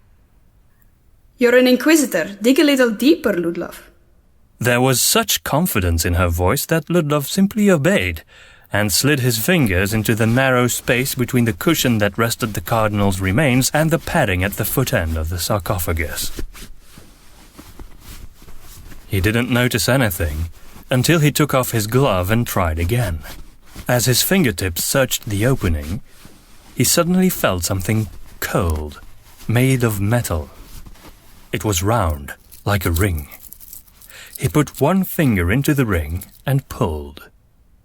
You're an inquisitor. Dig a little deeper, Ludlov. There was such confidence in her voice that Ludlov simply obeyed and slid his fingers into the narrow space between the cushion that rested the cardinal's remains and the padding at the foot end of the sarcophagus. He didn't notice anything until he took off his glove and tried again. As his fingertips searched the opening, he suddenly felt something cold, made of metal. It was round, like a ring. He put one finger into the ring and pulled.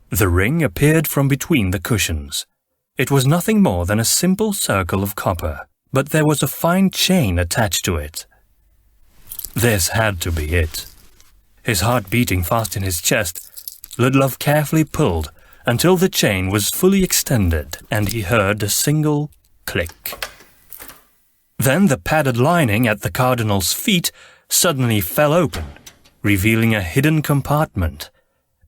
The ring appeared from between the cushions. It was nothing more than a simple circle of copper, but there was a fine chain attached to it. This had to be it. His heart beating fast in his chest, Ludlov carefully pulled until the chain was fully extended and he heard a single click. Then the padded lining at the cardinal's feet suddenly fell open, revealing a hidden compartment,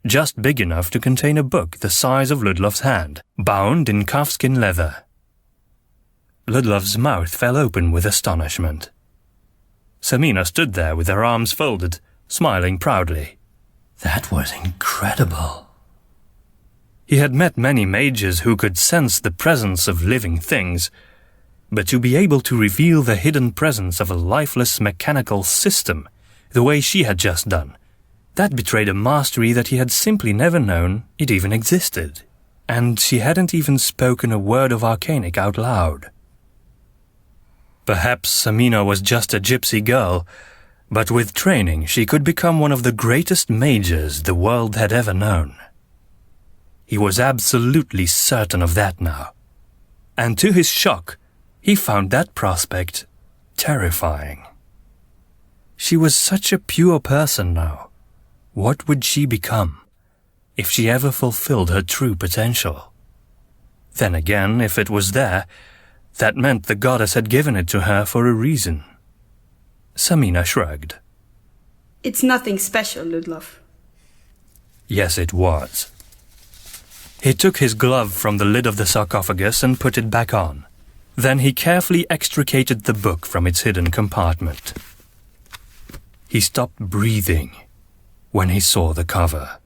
just big enough to contain a book the size of Ludlov's hand, bound in calfskin leather. Ludlov's mouth fell open with astonishment. Samina stood there with her arms folded, smiling proudly. That was incredible. He had met many mages who could sense the presence of living things, but to be able to reveal the hidden presence of a lifeless mechanical system, the way she had just done, that betrayed a mastery that he had simply never known it even existed, and she hadn't even spoken a word of arcanic out loud. Perhaps Samina was just a gypsy girl, but with training she could become one of the greatest mages the world had ever known. He was absolutely certain of that now, and to his shock, he found that prospect terrifying. She was such a pure person now. What would she become if she ever fulfilled her true potential? Then again, if it was there, that meant the goddess had given it to her for a reason. Samina shrugged. It's nothing special, Ludlov. Yes, it was. He took his glove from the lid of the sarcophagus and put it back on. Then he carefully extricated the book from its hidden compartment. He stopped breathing when he saw the cover.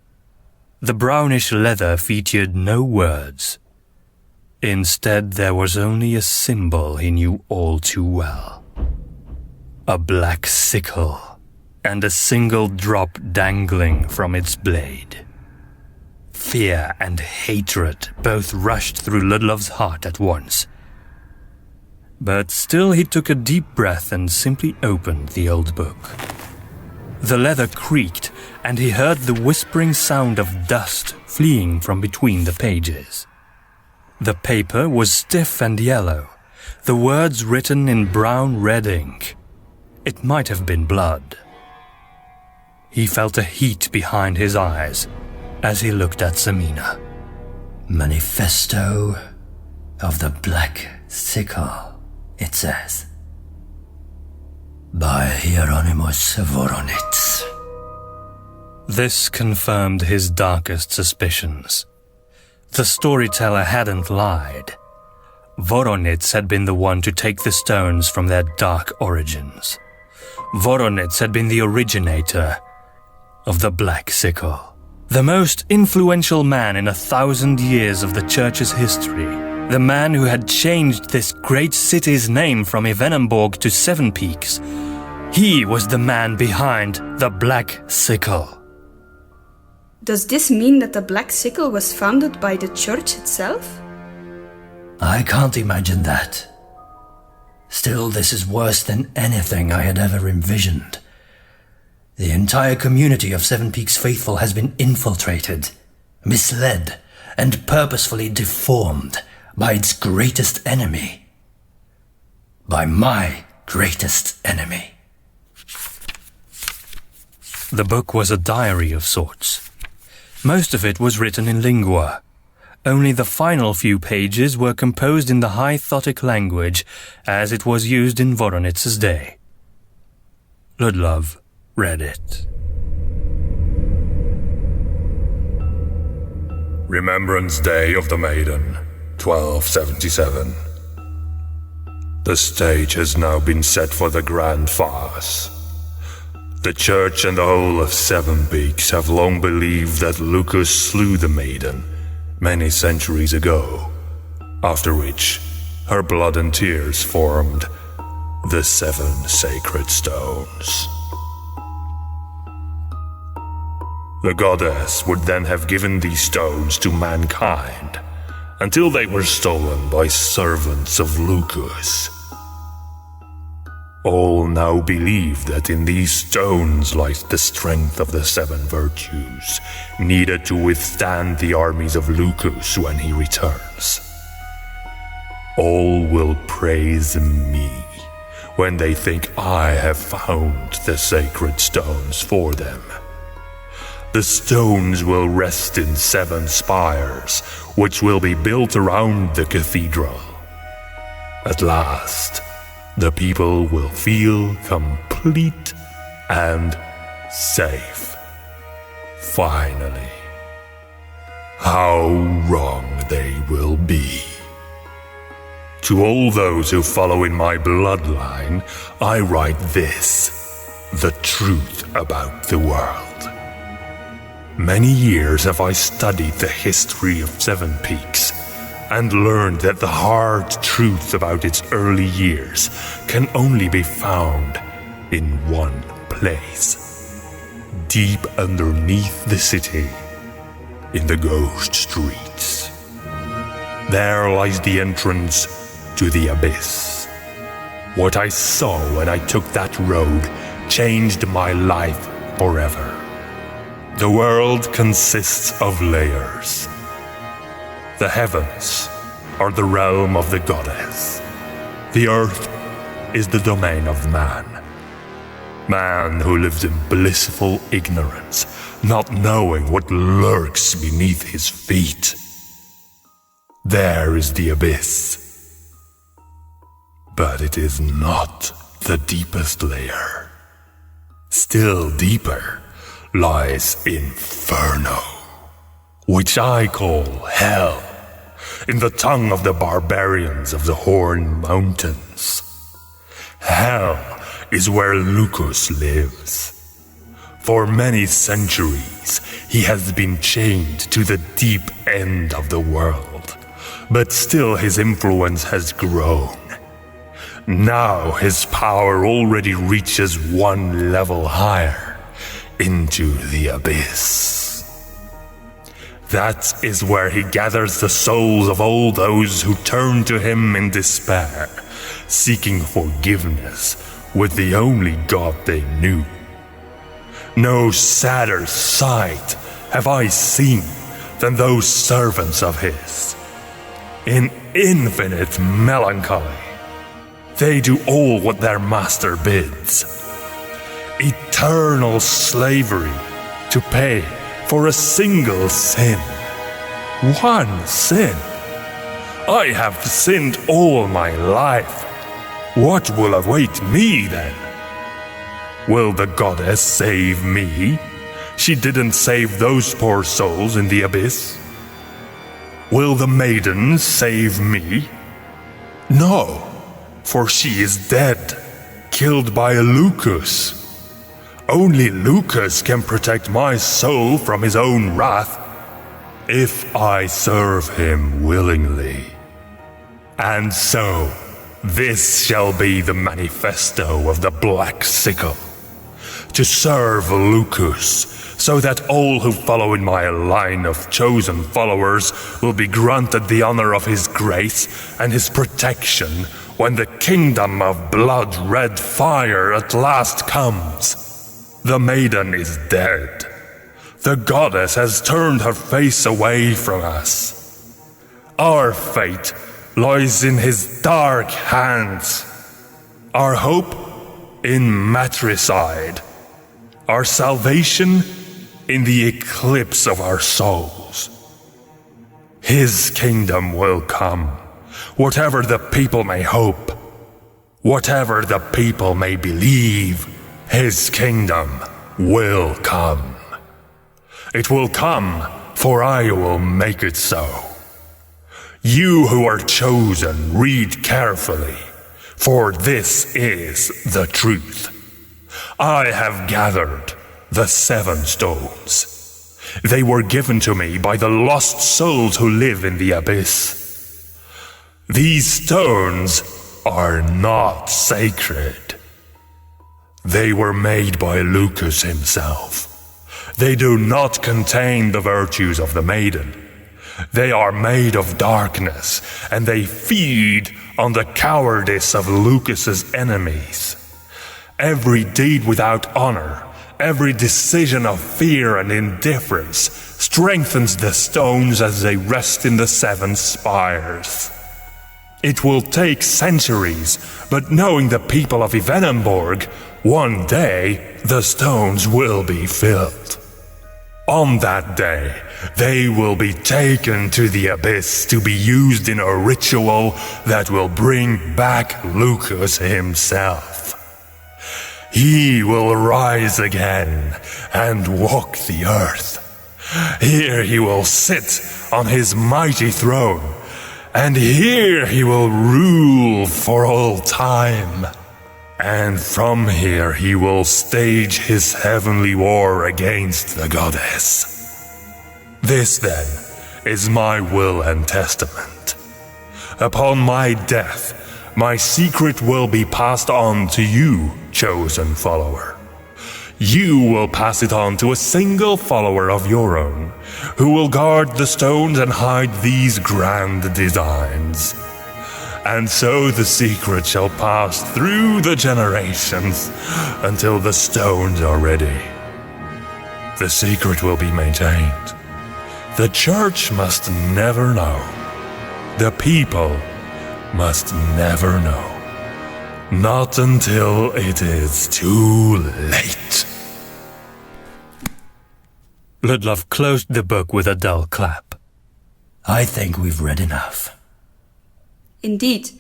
The brownish leather featured no words. Instead, there was only a symbol he knew all too well. A black sickle, and a single drop dangling from its blade. Fear and hatred both rushed through Ludlov's heart at once. But still he took a deep breath and simply opened the old book. The leather creaked, and he heard the whispering sound of dust fleeing from between the pages. The paper was stiff and yellow, the words written in brown-red ink. It might have been blood. He felt a heat behind his eyes as he looked at Samina. Manifesto of the Black Sickle, it says. By Hieronymus Voronitz. This confirmed his darkest suspicions. The storyteller hadn't lied. Voronitz had been the one to take the stones from their dark origins. Voronitz had been the originator of the Black Sickle. The most influential man in 1,000 years of the Church's history. The man who had changed this great city's name from Evenenborg to Sevenpeaks. He was the man behind the Black Sickle. Does this mean that the Black Sickle was founded by the church itself? I can't imagine that. Still, this is worse than anything I had ever envisioned. The entire community of Sevenpeaks faithful has been infiltrated, misled, and purposefully deformed by its greatest enemy. By my greatest enemy. The book was a diary of sorts. Most of it was written in lingua. Only the final few pages were composed in the High Thottic language as it was used in Voronitz's day. Ludlov read it. Remembrance Day of the Maiden, 1277. The stage has now been set for the grand farce. The church and the whole of Sevenpeaks have long believed that Lucas slew the maiden many centuries ago, after which her blood and tears formed the 7 sacred stones. The goddess would then have given these stones to mankind until they were stolen by servants of Lucas. All now believe that in these stones lies the strength of the 7 virtues needed to withstand the armies of Lucas when he returns. All will praise me when they think I have found the sacred stones for them. The stones will rest in 7 spires, which will be built around the cathedral. At last, the people will feel complete and safe. Finally. How wrong they will be. To all those who follow in my bloodline, I write this, the truth about the world. Many years have I studied the history of Sevenpeaks, and learned that the hard truth about its early years can only be found in one place. Deep underneath the city, in the ghost streets. There lies the entrance to the abyss. What I saw when I took that road changed my life forever. The world consists of layers. The heavens are the realm of the goddess. The earth is the domain of man. Man who lives in blissful ignorance, not knowing what lurks beneath his feet. There is the abyss. But it is not the deepest layer. Still deeper lies Inferno, which I call Hell, in the tongue of the barbarians of the Horn Mountains. Hell is where Lucas lives. For many centuries, he has been chained to the deep end of the world, but still his influence has grown. Now his power already reaches one level higher, into the abyss. That is where he gathers the souls of all those who turn to him in despair, seeking forgiveness with the only God they knew. No sadder sight have I seen than those servants of his. In infinite melancholy, they do all what their master bids. Eternal slavery to pay for a single sin. One sin. I have sinned all my life. What will await me then? Will the goddess save me? She didn't save those poor souls in the abyss. Will the maiden save me? No, for she is dead, killed by a Lucas. Only Lucas can protect my soul from his own wrath, if I serve him willingly. And so, this shall be the manifesto of the Black Sickle. To serve Lucas, so that all who follow in my line of chosen followers will be granted the honor of his grace and his protection when the kingdom of blood-red fire at last comes. The maiden is dead. The goddess has turned her face away from us. Our fate lies in his dark hands. Our hope in matricide. Our salvation in the eclipse of our souls. His kingdom will come, whatever the people may hope, whatever the people may believe. His kingdom will come. It will come, for I will make it so. You who are chosen, read carefully, for this is the truth. I have gathered the 7 stones. They were given to me by the lost souls who live in the abyss. These stones are not sacred. They were made by Lucas himself. They do not contain the virtues of the maiden. They are made of darkness, and they feed on the cowardice of Lucas's enemies. Every deed without honor, every decision of fear and indifference strengthens the stones as they rest in the 7 spires. It will take centuries, but knowing the people of Ivanenborg, one day the stones will be filled. On that day, they will be taken to the abyss to be used in a ritual that will bring back Lucas himself. He will rise again and walk the earth. Here he will sit on his mighty throne, and here he will rule for all time. And from here he will stage his heavenly war against the goddess. This, then, is my will and testament. Upon my death, my secret will be passed on to you, chosen follower. You will pass it on to a single follower of your own, who will guard the stones and hide these grand designs. And so the secret shall pass through the generations until the stones are ready. The secret will be maintained. The church must never know. The people must never know. Not until it is too late. Ludlov closed the book with a dull clap. I think we've read enough. Indeed.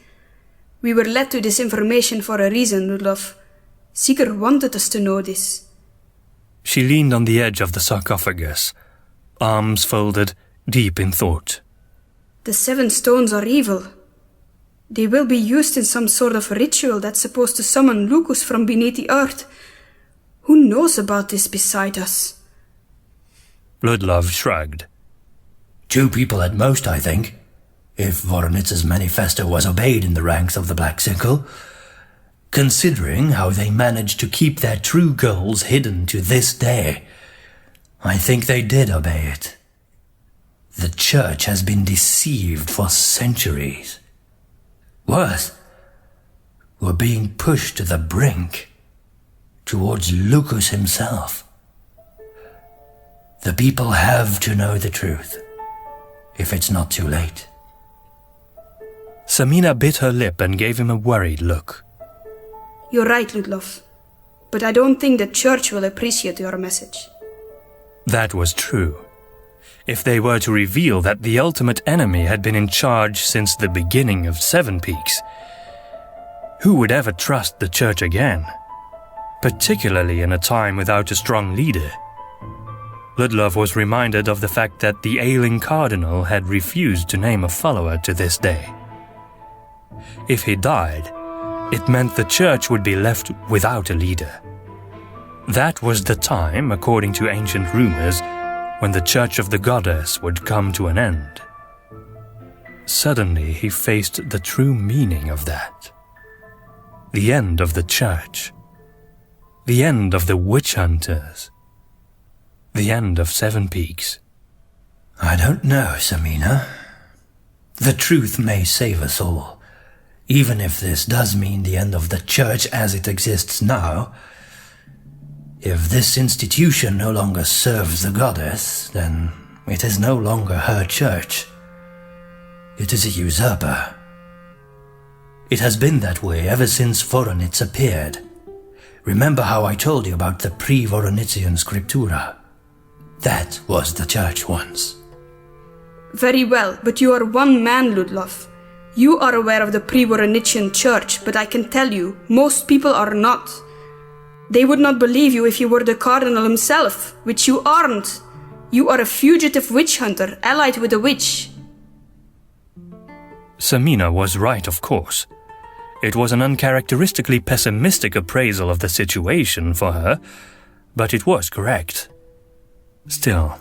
We were led to this information for a reason, Ludlov. Seeker wanted us to know this. She leaned on the edge of the sarcophagus, arms folded, deep in thought. The 7 stones are evil. They will be used in some sort of ritual that's supposed to summon Lucas from beneath the earth. Who knows about this beside us? Ludlov shrugged. 2 people at most, I think. If Voronits's manifesto was obeyed in the ranks of the Black Sickle. Considering how they managed to keep their true goals hidden to this day, I think they did obey it. The church has been deceived for centuries. Worse, we're being pushed to the brink, towards Lucas himself. The people have to know the truth, if it's not too late. Samina bit her lip and gave him a worried look. You're right, Ludlov. But I don't think the church will appreciate your message. That was true. If they were to reveal that the ultimate enemy had been in charge since the beginning of Sevenpeaks, who would ever trust the church again? Particularly in a time without a strong leader. Ludlov was reminded of the fact that the ailing cardinal had refused to name a follower to this day. If he died, it meant the church would be left without a leader. That was the time, according to ancient rumors, when the Church of the Goddess would come to an end. Suddenly he faced the true meaning of that. The end of the church. The end of the witch hunters. The end of Sevenpeaks. I don't know, Samina. The truth may save us all, even if this does mean the end of the church as it exists now. If this institution no longer serves the goddess, then it is no longer her church. It is a usurper. It has been that way ever since Voronitz appeared. Remember how I told you about the pre-Voronitzian scriptura? That was the church once. Very well, but you are one man, Ludlov. You are aware of the pre-Voronitzian church, but I can tell you, most people are not. They would not believe you if you were the cardinal himself, which you aren't. You are a fugitive witch hunter, allied with a witch. Samina was right, of course. It was an uncharacteristically pessimistic appraisal of the situation for her, but it was correct. Still,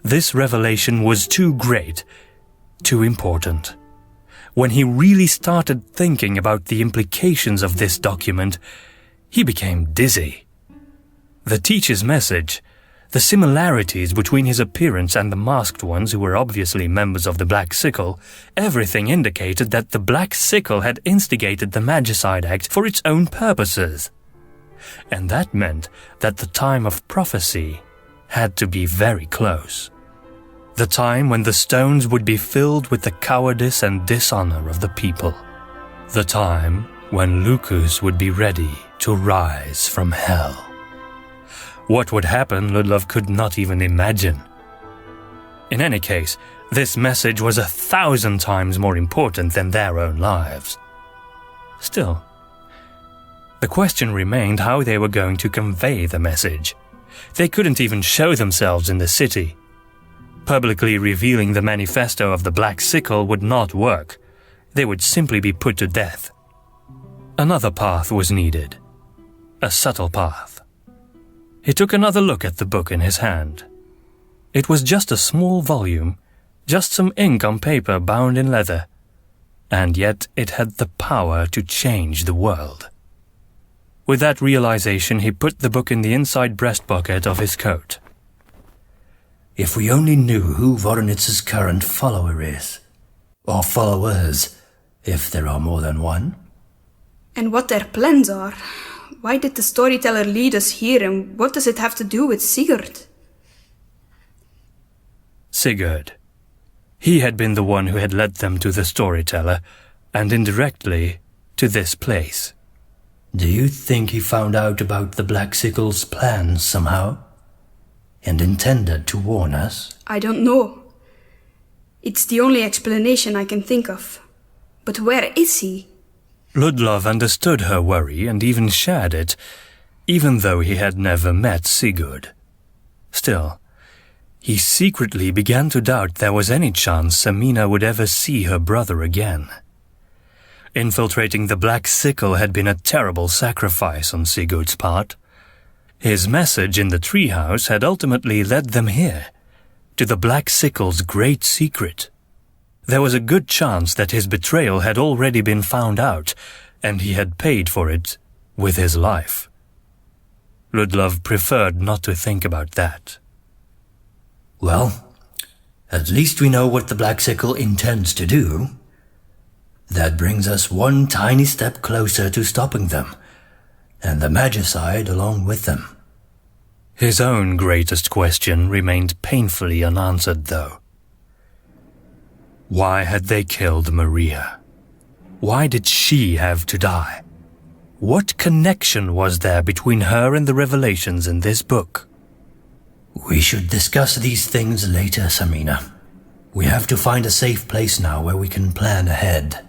this revelation was too great, too important. When he really started thinking about the implications of this document, he became dizzy. The teacher's message, the similarities between his appearance and the masked ones who were obviously members of the Black Sickle, everything indicated that the Black Sickle had instigated the Magicide Act for its own purposes. And that meant that the time of prophecy had to be very close. The time when the stones would be filled with the cowardice and dishonor of the people. The time when Lucas would be ready to rise from hell. What would happen, Ludlov could not even imagine. In any case, this message was 1,000 times more important than their own lives. Still, the question remained how they were going to convey the message. They couldn't even show themselves in the city. Publicly revealing the manifesto of the Black Sickle would not work. They would simply be put to death. Another path was needed. A subtle path. He took another look at the book in his hand. It was just a small volume, just some ink on paper bound in leather, and yet it had the power to change the world. With that realization, he put the book in the inside breast pocket of his coat. If we only knew who Bohdanowicz's current follower is, or followers, if there are more than one. And what their plans are. Why did the storyteller lead us here, and what does it have to do with Sigurd? Sigurd. He had been the one who had led them to the storyteller, and indirectly to this place. Do you think he found out about the Black Sickle's plans somehow? And intended to warn us? I don't know. It's the only explanation I can think of. But where is he? Ludlov understood her worry and even shared it, even though he had never met Sigurd. Still, he secretly began to doubt there was any chance Samina would ever see her brother again. Infiltrating the Black Sickle had been a terrible sacrifice on Sigurd's part. His message in the treehouse had ultimately led them here, to the Black Sickle's great secret. There was a good chance that his betrayal had already been found out, and he had paid for it with his life. Ludlov preferred not to think about that. Well, at least we know what the Black Sickle intends to do. That brings us one tiny step closer to stopping them, and the Magicide along with them. His own greatest question remained painfully unanswered, though. Why had they killed Maria? Why did she have to die? What connection was there between her and the revelations in this book? We should discuss these things later, Samina. We have to find a safe place now where we can plan ahead.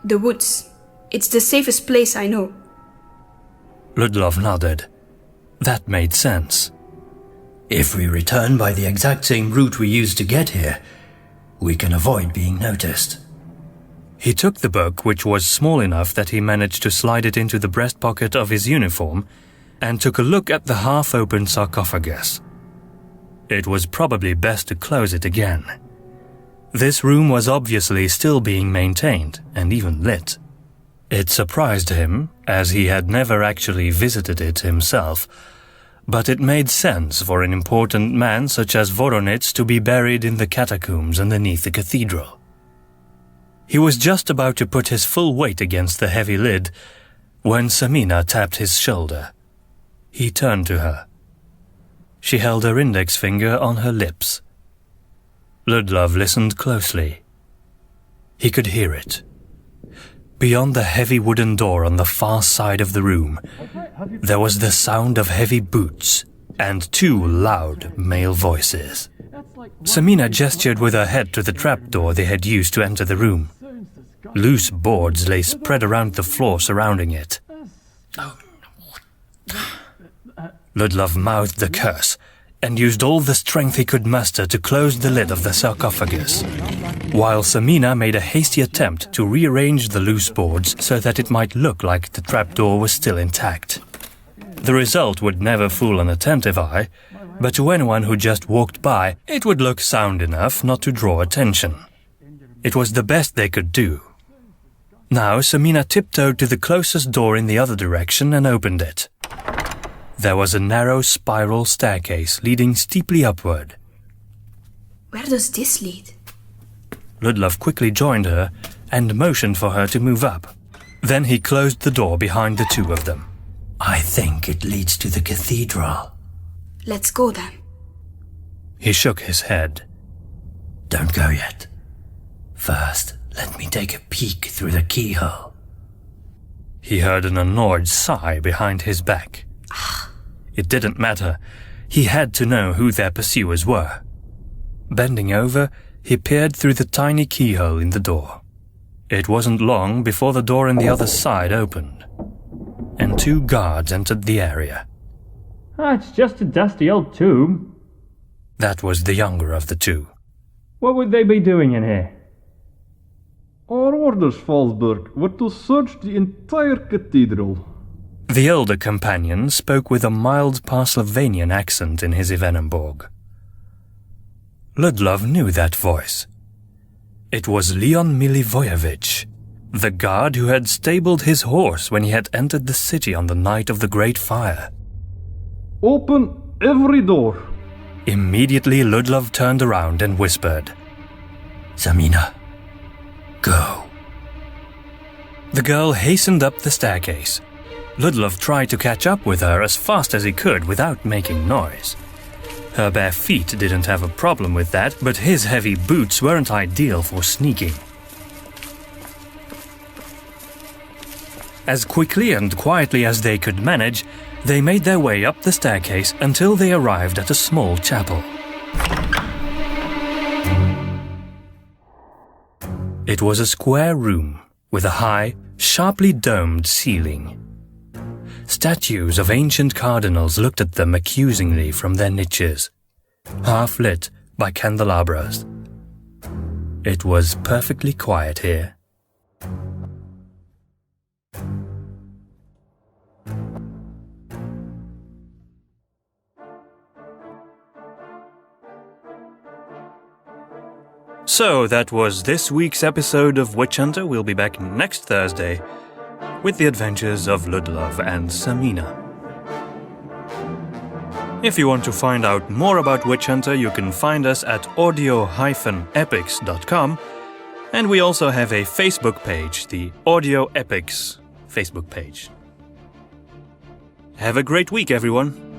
The woods. It's the safest place I know. Ludlov nodded. That made sense. If we return by the exact same route we used to get here, we can avoid being noticed. He took the book, which was small enough that he managed to slide it into the breast pocket of his uniform, and took a look at the half-open sarcophagus. It was probably best to close it again. This room was obviously still being maintained, and even lit. It surprised him, as he had never actually visited it himself, but it made sense for an important man such as Bohdanowicz to be buried in the catacombs underneath the cathedral. He was just about to put his full weight against the heavy lid when Samina tapped his shoulder. He turned to her. She held her index finger on her lips. Ludlov listened closely. He could hear it. Beyond the heavy wooden door on the far side of the room, there was the sound of heavy boots and two loud male voices. Samina gestured with her head to the trapdoor they had used to enter the room. Loose boards lay spread around the floor surrounding it. Ludlov mouthed a curse and used all the strength he could muster to close the lid of the sarcophagus, while Samina made a hasty attempt to rearrange the loose boards so that it might look like the trapdoor was still intact. The result would never fool an attentive eye, but to anyone who just walked by, it would look sound enough not to draw attention. It was the best they could do. Now Samina tiptoed to the closest door in the other direction and opened it. There was a narrow spiral staircase leading steeply upward. Where does this lead? Ludlov quickly joined her and motioned for her to move up. Then he closed the door behind the two of them. I think it leads to the cathedral. Let's go then. He shook his head. Don't go yet. First, let me take a peek through the keyhole. He heard an annoyed sigh behind his back. It didn't matter. He had to know who their pursuers were. Bending over, he peered through the tiny keyhole in the door. It wasn't long before the door on the other side opened, and 2 guards entered the area. It's just a dusty old tomb. That was the younger of the 2. What would they be doing in here? Our orders, Falsburg, were to search the entire cathedral. The elder companion spoke with a mild Pennsylvanian accent in his Evenenborg. Ludlov knew that voice. It was Leon Milivojevic, the guard who had stabled his horse when he had entered the city on the night of the Great Fire. Open every door. Immediately Ludlov turned around and whispered, Samina, go. The girl hastened up the staircase. Ludlov tried to catch up with her as fast as he could without making noise. Her bare feet didn't have a problem with that, but his heavy boots weren't ideal for sneaking. As quickly and quietly as they could manage, they made their way up the staircase until they arrived at a small chapel. It was a square room with a high, sharply domed ceiling. Statues of ancient cardinals looked at them accusingly from their niches, half lit by candelabras. It was perfectly quiet here. So that was this week's episode of Witch Hunter. We'll be back next Thursday with the adventures of Ludlov and Samina. If you want to find out more about Witch Hunter, you can find us at audio-epics.com, and we also have a Facebook page, the Audio Epics Facebook page. Have a great week, everyone.